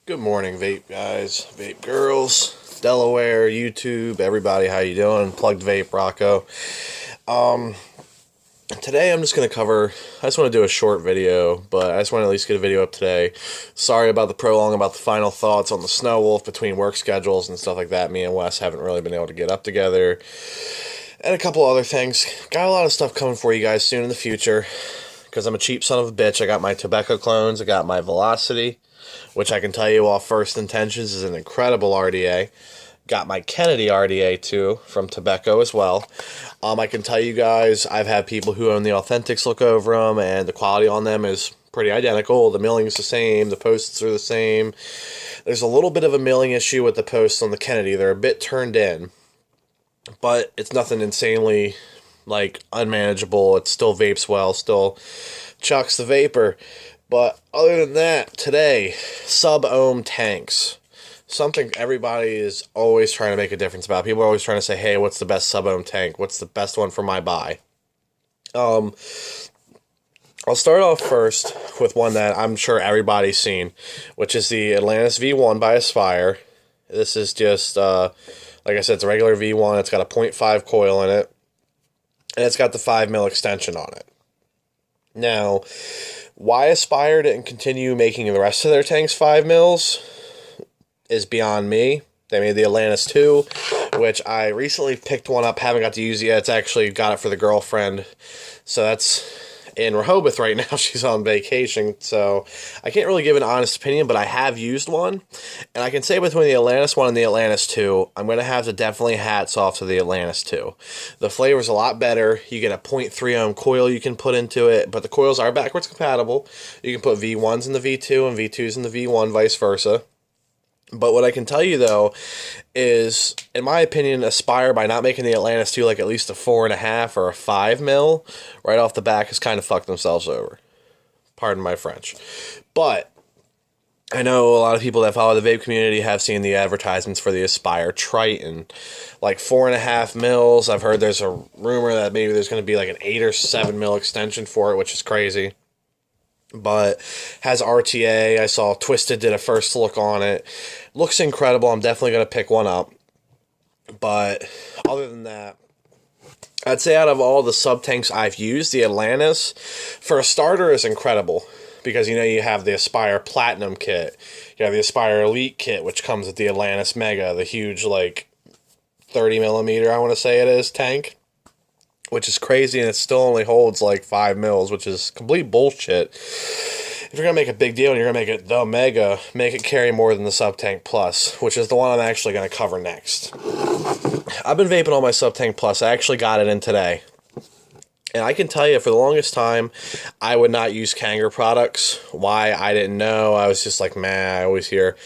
Good morning, vape guys, vape girls, Delaware, YouTube, everybody. How you doing? Plugged Vape, Rocco. Today I'm just gonna cover. I just want to do a short video, but I just want to at least get a video up today. Sorry about the prolong about the final thoughts on the Snow Wolf between work schedules and stuff like that. Me and Wes haven't really been able to get up together, and a couple other things. Got a lot of stuff coming for you guys soon in the future. Because I'm a cheap son of a bitch. I got my Tobacco clones. I got my Velocity, which I can tell you off first intentions is an incredible RDA. Got my Kennedy RDA too from Tobacco as well. I can tell you guys, I've had people who own the Authentics look over them, and the quality on them is pretty identical. The milling's the same. The posts are the same. There's a little bit of a milling issue with the posts on the Kennedy. They're a bit turned in, but it's nothing insanely unmanageable. It still vapes well, still chucks the vapor. But other than that, today, sub-ohm tanks. Something everybody is always trying to make a difference about. People are always trying to say, hey, what's the best sub-ohm tank? What's the best one for my buy? I'll start off first with one that I'm sure everybody's seen, which is the Atlantis V1 by Aspire. This is just, like I said, it's a regular V1. It's got a .5 coil in it. And it's got the 5mm extension on it. Now, why Aspire didn't continue making the rest of their tanks 5mm is beyond me. They made the Atlantis 2, which I recently picked one up. Haven't got to use it yet. It's actually got it for the girlfriend. So that's in Rehoboth right now. She's on vacation. So I can't really give an honest opinion, but I have used one. And I can say between the Atlantis 1 and the Atlantis 2, I'm going to have to definitely hats off to the Atlantis 2. The flavor's a lot better. You get a .3 ohm coil you can put into it, but the coils are backwards compatible. You can put V1s in the V2 and V2s in the V1, vice versa. But what I can tell you, though, is, in my opinion, Aspire, by not making the Atlantis 2 like at least a 4.5 or a 5mm right off the back, has kind of fucked themselves over. Pardon my French. But I know a lot of people that follow the vape community have seen the advertisements for the Aspire Triton. Like 4.5mm. I've heard there's a rumor that maybe there's going to be like an 8 or 7mm extension for it, which is crazy. But has RTA. I saw Twisted did a first look on it. Looks incredible. I'm definitely going to pick one up. But other than that, I'd say out of all the sub-tanks I've used, the Atlantis, for a starter, is incredible. Because, you have the Aspire Platinum kit. You have the Aspire Elite kit, which comes with the Atlantis Mega, the huge, 30mm, I want to say it is, tank. Which is crazy, and it still only holds 5mm, which is complete bullshit. If you're going to make a big deal and you're going to make it the Mega, make it carry more than the Sub-Tank Plus, which is the one I'm actually going to cover next. I've been vaping on my Sub-Tank Plus. I actually got it in today. And I can tell you, for the longest time, I would not use Kanger products. Why? I didn't know. I was just like, man, I always hear,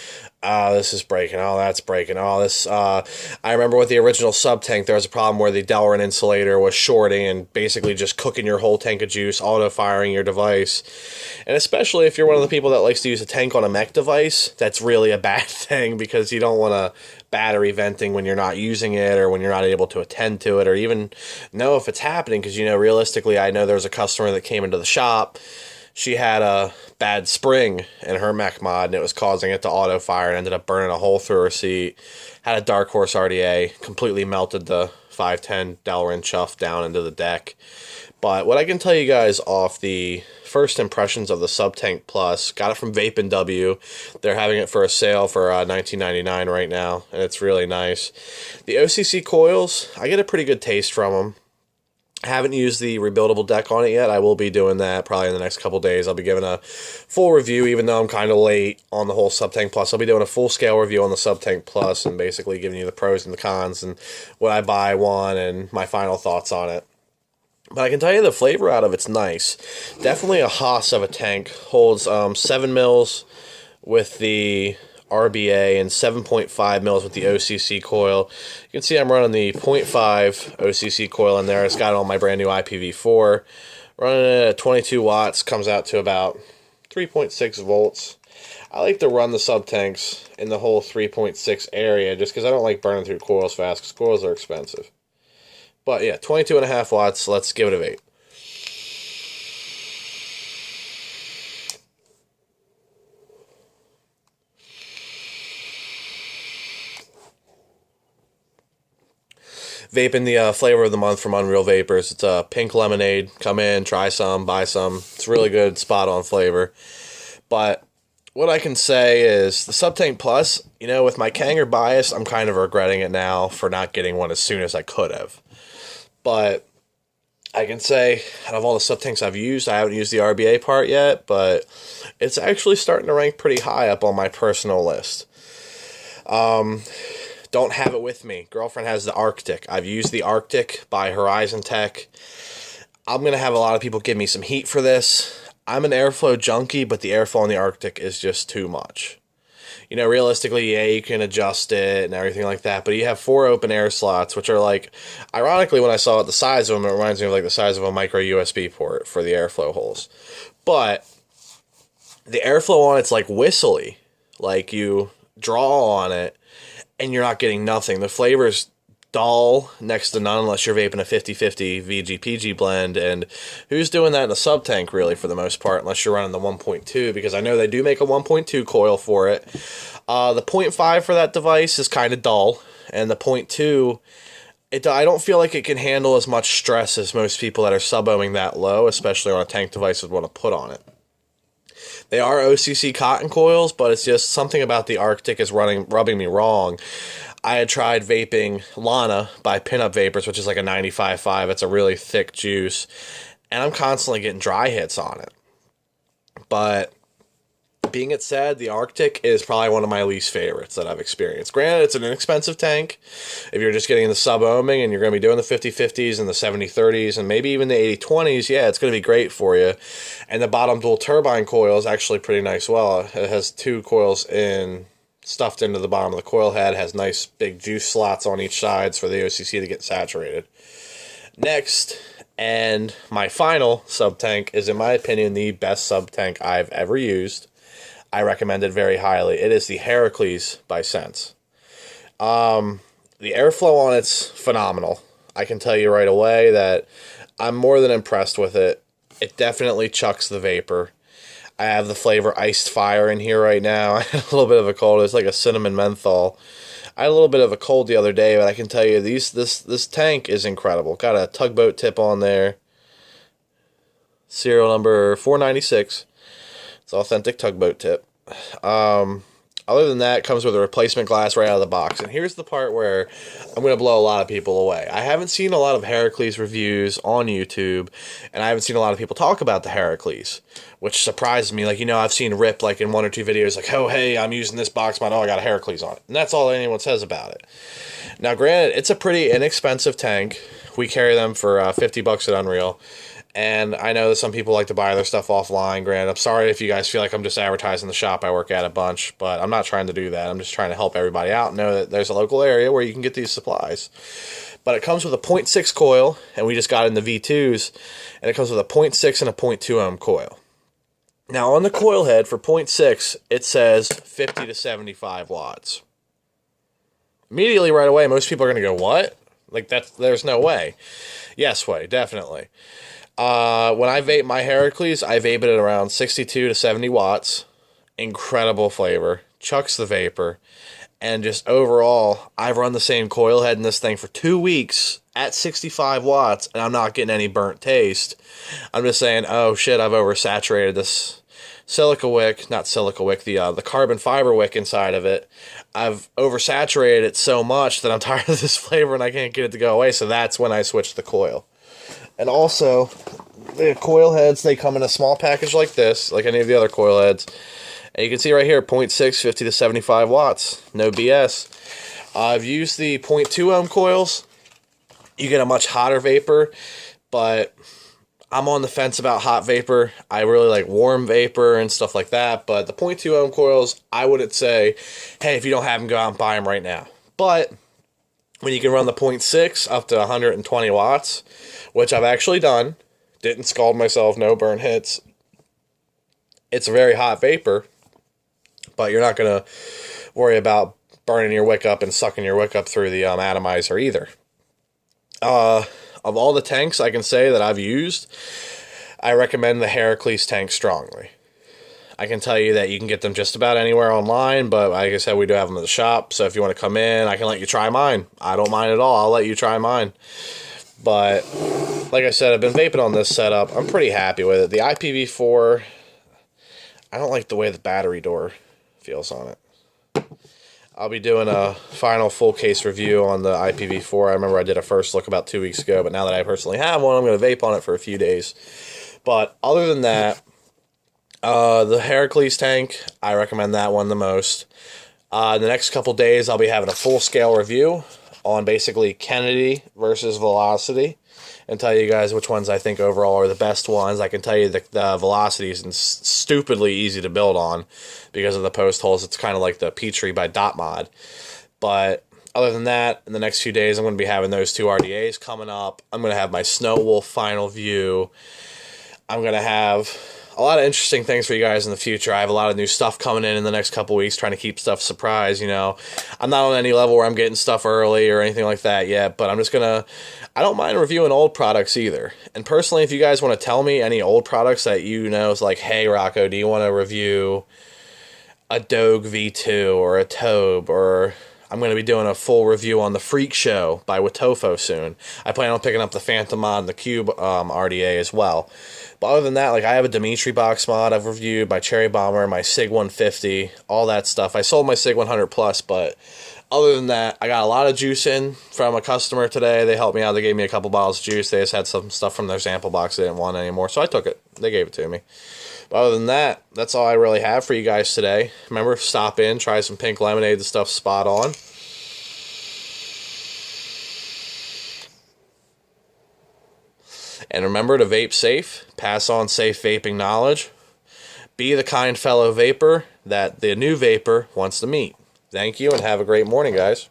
oh, this is breaking. Oh, that's breaking. Oh, this. I remember with the original sub-tank, there was a problem where the Delrin insulator was shorting and basically just cooking your whole tank of juice, auto-firing your device. And especially if you're one of the people that likes to use a tank on a mech device, that's really a bad thing because you don't want to battery venting when you're not using it or when you're not able to attend to it or even know if it's happening because, realistically, I know there was a customer that came into the shop. She had a bad spring in her mech mod and it was causing it to auto fire and ended up burning a hole through her seat. Had a Dark Horse RDA, completely melted the 510 Delrin chuff down into the deck. But what I can tell you guys off the first impressions of the Sub-Tank Plus, got it from Vape and W. They're having it for a sale for $19.99 right now, and it's really nice. The OCC coils, I get a pretty good taste from them. I haven't used the rebuildable deck on it yet. I will be doing that probably in the next couple days. I'll be giving a full review, even though I'm kind of late on the whole Sub-Tank Plus. I'll be doing a full-scale review on the Sub-Tank Plus and basically giving you the pros and the cons and what I buy one and my final thoughts on it. But I can tell you the flavor out of it's nice. Definitely a Haas of a tank. Holds 7 mils with the RBA and 7.5 mils with the OCC coil. You can see I'm running the .5 OCC coil in there. It's got it on my brand new IPv4. Running it at 22 watts, comes out to about 3.6 volts. I like to run the sub-tanks in the whole 3.6 area just because I don't like burning through coils fast because coils are expensive. But yeah, 22.5 watts. Let's give it a vape. vaping the flavor of the month from Unreal Vapors. It's a pink lemonade. Come in, try some, buy some. It's really good, spot on flavor. But what I can say is the Subtank Plus, with my Kanger bias, I'm kind of regretting it now for not getting one as soon as I could have. But I can say, out of all the Subtanks I've used, I haven't used the RBA part yet, but it's actually starting to rank pretty high up on my personal list. Don't have it with me. Girlfriend has the Arctic. I've used the Arctic by Horizon Tech. I'm going to have a lot of people give me some heat for this. I'm an airflow junkie, but the airflow in the Arctic is just too much. Realistically, yeah, you can adjust it and everything like that, but you have 4 open air slots, which are like, ironically, when I saw it, the size of them, it reminds me of like the size of a micro USB port for the airflow holes. But the airflow on it's like whistly. Like you draw on it, and you're not getting nothing. The flavor's dull, next to none, unless you're vaping a 50-50 VG-PG blend, and who's doing that in a Subtank, really, for the most part, unless you're running the 1.2, because I know they do make a 1.2 coil for it. The 0.5 for that device is kind of dull, and the 0.2, I don't feel like it can handle as much stress as most people that are sub-ohming that low, especially on a tank device, would want to put on it. They are OCC cotton coils, but it's just something about the Arctic is rubbing me wrong. I had tried vaping Lana by Pinup Vapors, which is like a 95.5. It's a really thick juice, and I'm constantly getting dry hits on it. But being it said, the Arctic is probably one of my least favorites that I've experienced. Granted, it's an inexpensive tank. If you're just getting the sub-ohming and you're going to be doing the 50-50s and the 70-30s and maybe even the 80-20s, yeah, it's going to be great for you. And the bottom dual turbine coil is actually pretty nice. Well, it has 2 coils stuffed into the bottom of the coil head. It has nice big juice slots on each side for the OCC to get saturated. Next, and my final sub-tank is, in my opinion, the best sub-tank I've ever used. I recommend it very highly. It is the Heracles by Sense. The airflow on it's phenomenal. I can tell you right away that I'm more than impressed with it. It definitely chucks the vapor. I have the flavor Iced Fire in here right now. I had a little bit of a cold. It's like a cinnamon menthol. I had a little bit of a cold the other day, but I can tell you this tank is incredible. Got a tugboat tip on there. Serial number 496. It's authentic tugboat tip. Other than that, it comes with a replacement glass right out of the box. And here's the part where I'm going to blow a lot of people away. I haven't seen a lot of Heracles reviews on YouTube, and I haven't seen a lot of people talk about the Heracles, which surprises me. Like, I've seen Rip, like, in 1 or 2 videos, like, oh, hey, I'm using this box mod, oh, I got a Heracles on it. And that's all anyone says about it. Now, granted, it's a pretty inexpensive tank. We carry them for $50 at Unreal. And I know that some people like to buy their stuff offline. Granted, I'm sorry if you guys feel like I'm just advertising the shop I work at a bunch, but I'm not trying to do that. I'm just trying to help everybody out and know that there's a local area where you can get these supplies. But it comes with a 0.6 coil, and we just got in the V2s, and it comes with a 0.6 and a 0.2 ohm coil. Now, on the coil head for 0.6, it says 50 to 75 watts. Immediately, right away, most people are going to go, what? Like, there's no way. Yes way, definitely. When I vape my Heracles, I vape it at around 62 to 70 watts. Incredible flavor. Chucks the vapor. And just overall, I've run the same coil head in this thing for 2 weeks at 65 watts, and I'm not getting any burnt taste. I'm just saying, oh shit, I've oversaturated this silica wick, not silica wick, the carbon fiber wick inside of it. I've oversaturated it so much that I'm tired of this flavor and I can't get it to go away, so that's when I switched the coil. And also, the coil heads, they come in a small package like this, like any of the other coil heads. And you can see right here, 0.6, 50 to 75 watts. No BS. I've used the 0.2 ohm coils. You get a much hotter vapor, but I'm on the fence about hot vapor. I really like warm vapor and stuff like that. But the 0.2 ohm coils, I wouldn't say, hey, if you don't have them, go out and buy them right now. But when you can run the 0.6 up to 120 watts, which I've actually done, didn't scald myself, no burn hits. It's a very hot vapor, but you're not going to worry about burning your wick up and sucking your wick up through the atomizer either. Of all the tanks I can say that I've used, I recommend the Heracles tank strongly. I can tell you that you can get them just about anywhere online, but like I said, we do have them at the shop. So if you want to come in, I can let you try mine. I don't mind at all. I'll let you try mine. But like I said, I've been vaping on this setup. I'm pretty happy with it. The IPv4, I don't like the way the battery door feels on it. I'll be doing a final full case review on the IPv4. I remember I did a first look about 2 weeks ago, but now that I personally have one, I'm going to vape on it for a few days. But other than that, the Heracles tank, I recommend that one the most. The next couple days, I'll be having a full-scale review on basically Kennedy versus Velocity, and tell you guys which ones I think overall are the best ones. I can tell you the Velocity is stupidly easy to build on because of the post holes. It's kind of like the Petrie by Dot Mod. But other than that, in the next few days, I'm going to be having those 2 RDAs coming up. I'm going to have my Snow Wolf final view. I'm going to have a lot of interesting things for you guys in the future. I have a lot of new stuff coming in the next couple weeks, trying to keep stuff surprise, you know. I'm not on any level where I'm getting stuff early or anything like that yet, but I'm just gonna, I don't mind reviewing old products either. And personally, if you guys want to tell me any old products that you know is like, hey, Rocco, do you want to review a Dogue V2 or a Tobe, or I'm going to be doing a full review on the Freak Show by Wotofo soon. I plan on picking up the Phantom mod and the Cube RDA as well. But other than that, like I have a Dimitri box mod I've reviewed, my Cherry Bomber, my SIG 150, all that stuff. I sold my SIG 100 Plus, but other than that, I got a lot of juice in from a customer today. They helped me out. They gave me a couple bottles of juice. They just had some stuff from their sample box they didn't want anymore, so I took it. They gave it to me. But other than that, that's all I really have for you guys today. Remember, stop in, try some pink lemonade. The stuff's spot on. And remember to vape safe, pass on safe vaping knowledge, be the kind fellow vapor that the new vapor wants to meet. Thank you, and have a great morning, guys.